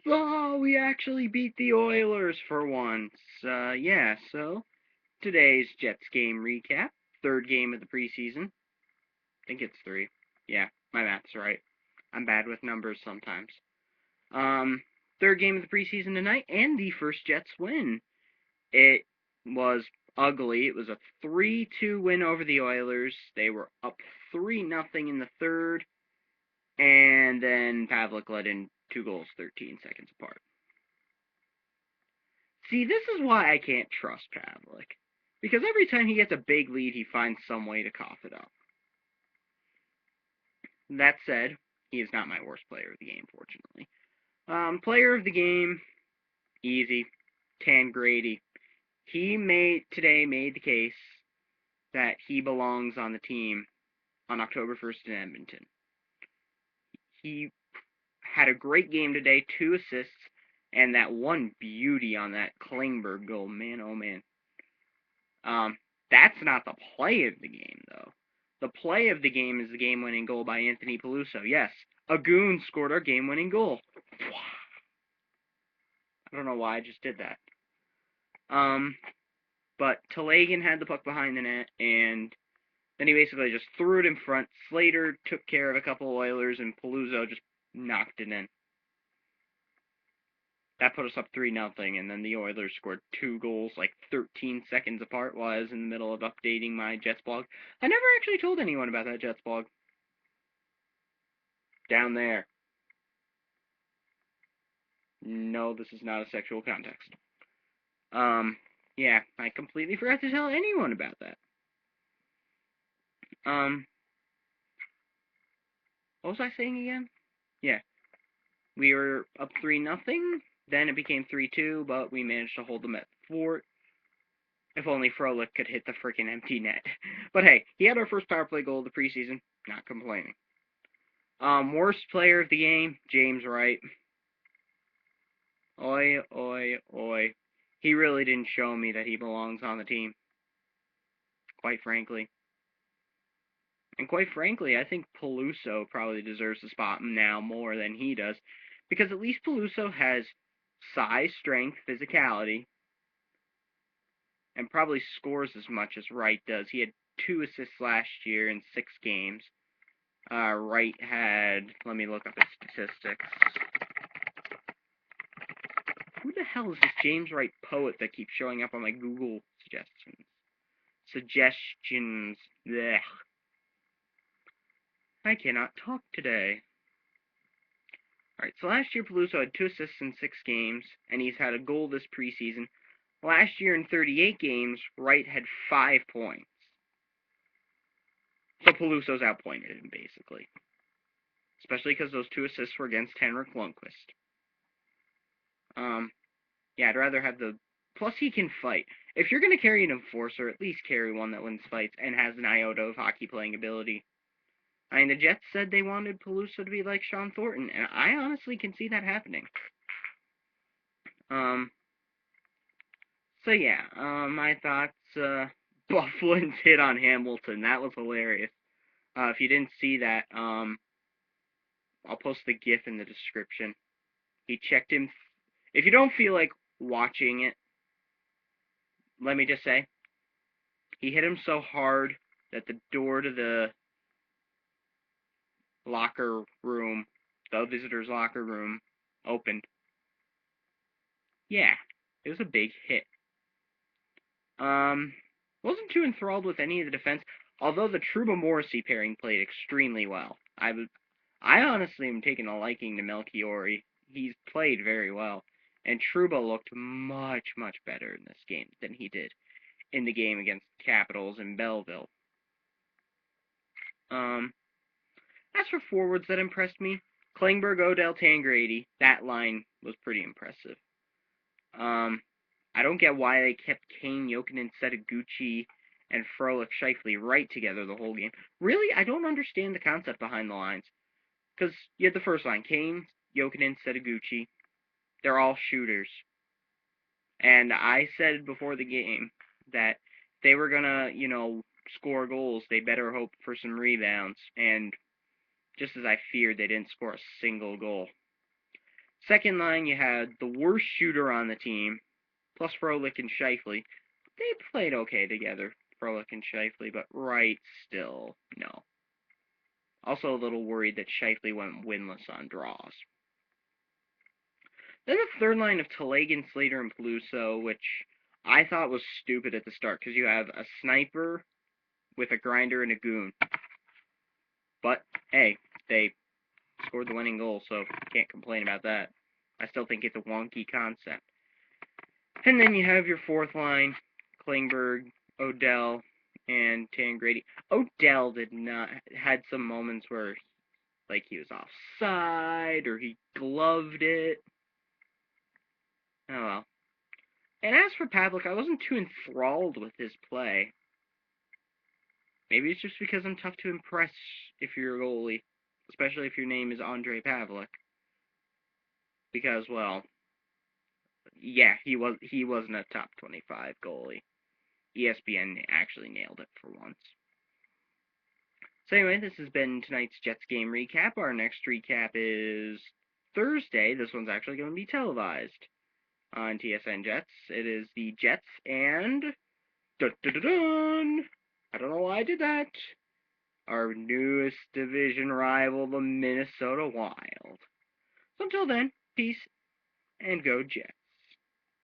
Oh, we actually beat the Oilers for once. Yeah, so today's Jets game recap. Third game of the preseason. I think it's three. Yeah, my math's right. I'm bad with numbers sometimes. Um, Third game of the preseason tonight, and the first Jets win. It was ugly. It was a 3-2 win over the Oilers. They were up 3-0 in the third, and then Pavlik let in 2 goals 13 seconds apart. See, this is why I can't trust Pavlik. Because every time he gets a big lead, he finds some way to cough it up. That said, he is not my worst player of the game, fortunately. Player of the game, easy. Tangrady. He made the case that he belongs on the team on October 1st in Edmonton. He had a great game today, 2 assists, and that one beauty on that Klingberg goal. Man, oh man. That's not the play of the game, though. The play of the game is the game-winning goal by Anthony Peluso. Yes, a goon scored our game-winning goal. I don't know why I just did that. But Talagan had the puck behind the net, and then he basically just threw it in front. Slater took care of a couple Oilers, and Peluso just knocked it in. That put us up 3-0, and then the Oilers scored 2 goals like 13 seconds apart while I was in the middle of updating my Jets blog. I never actually told anyone about that Jets blog. Down there. No, this is not a sexual context. Yeah, I completely forgot to tell anyone about that. What was I saying again? Yeah, we were up 3-0. Then it became 3-2, but we managed to hold them at 4. If only Frolik could hit the freaking empty net. But hey, he had our first power play goal of the preseason. Not complaining. Worst player of the game, James Wright. Oi, oi, oi. He really didn't show me that he belongs on the team. Quite frankly. And quite frankly, I think Peluso probably deserves the spot now more than he does. Because at least Peluso has size, strength, physicality, and probably scores as much as Wright does. He had 2 assists last year in 6 games. Wright had, let me look up his statistics. Who the hell is this James Wright poet that keeps showing up on my Google suggestions? Blech. I cannot talk today. Alright, so last year Peluso had 2 assists in 6 games, and he's had a goal this preseason. Last year in 38 games, Wright had 5 points. So Peluso's outpointed him, basically. Especially because those 2 assists were against Henrik Lundqvist. Yeah, I'd rather have the... Plus, he can fight. If you're going to carry an enforcer, at least carry one that wins fights and has an iota of hockey playing ability. I mean, the Jets said they wanted Peluso to be like Sean Thornton, and I honestly can see that happening. So yeah, my thoughts, Bufflin's hit on Hamilton, that was hilarious. If you didn't see that, I'll post the GIF in the description. He checked him. If you don't feel like watching it, let me just say, he hit him so hard that the door to the locker room, the visitor's locker room, opened. Yeah, it was a big hit. Wasn't too enthralled with any of the defense, although the Trouba-Morrissey pairing played extremely well. I honestly am taking a liking to Melchiori. He's played very well, and Trouba looked much, much better in this game than he did in the game against Capitals in Belleville. As for forwards that impressed me, Klingberg, Odell, Tangrady, that line was pretty impressive. I don't get why they kept Kane, Jokinen, Setaguchi, and Frolik, Scheifele right together the whole game. Really, I don't understand the concept behind the lines. Because you had the first line, Kane, Jokinen, Setaguchi. They're all shooters. And I said before the game that if they were going to, score goals, they better hope for some rebounds. And just as I feared, they didn't score a single goal. Second line, you had the worst shooter on the team, plus Froelich and Scheifele. They played okay together, Froelich and Scheifele, but Wright still, no. Also a little worried that Scheifele went winless on draws. Then the third line of Telegan, Slater, and Peluso, which I thought was stupid at the start, because you have a sniper with a grinder and a goon. But, hey, they scored the winning goal, so can't complain about that. I still think it's a wonky concept. And then you have your fourth line, Klingberg, Odell, and Tangradi. Odell had some moments where, like, he was offside, or he gloved it. Oh well. And as for Pavlik, I wasn't too enthralled with his play. Maybe it's just because I'm tough to impress if you're a goalie, especially if your name is Andre Pavlik. Because, well, yeah, he wasn't a top 25 goalie. ESPN actually nailed it for once. So anyway, this has been tonight's Jets game recap. Our next recap is Thursday. This one's actually going to be televised on TSN Jets. It is the Jets and dun-dun-dun-dun, I don't know why I did that. Our newest division rival, the Minnesota Wild. So until then, peace and go Jets.